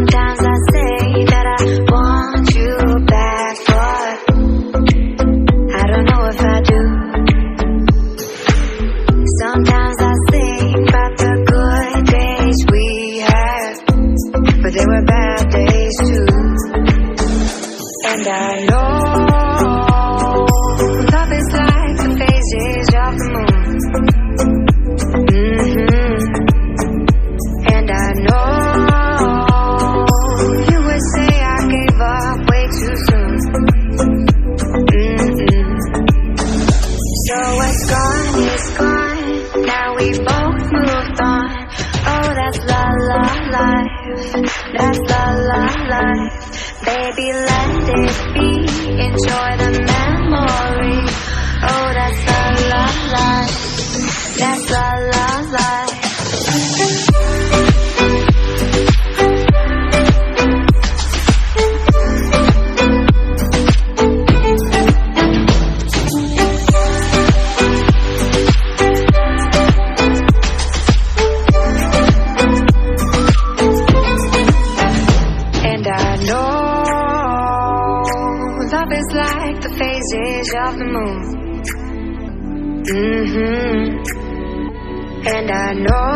Sometimes I say that I want you back, but I don't know if I do. Sometimes I think about the good days we had, but they were bad days too. And I know love is like the phases of the moon. And I know you would say I gave up way too soon. So what's gone is gone. Now we both moved on. Oh, that's la la life. That's la la life. Baby, let it be. Enjoy the memory. Oh, that's la la life. That's la la life. Love is like the phases of the moon. And I know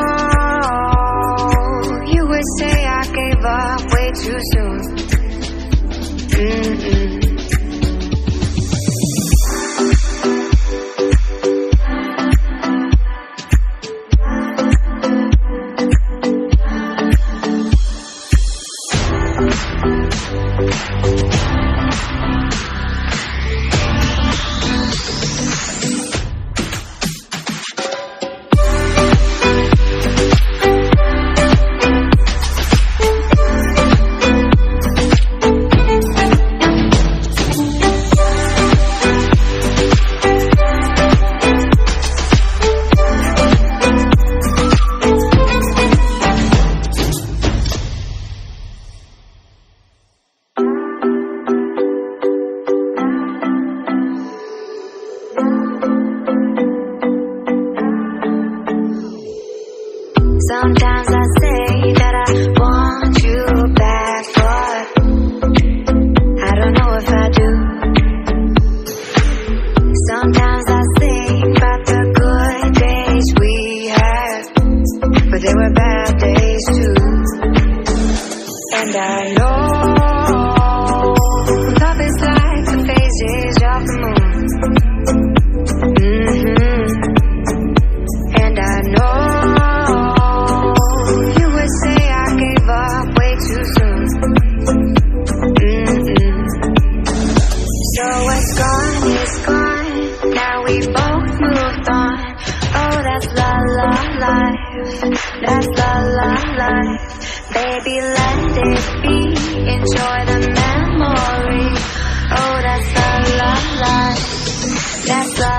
you would say I gave up way too soon. Sometimes I say that I want you back, but I don't know if I do. Sometimes I think about the good days we had, but they were bad days too. And I know love is like the phases of the moon. And I know we both moved on. Oh, that's la la life. That's la la life. Baby, let it be. Enjoy the memory. Oh, that's la la life. That's la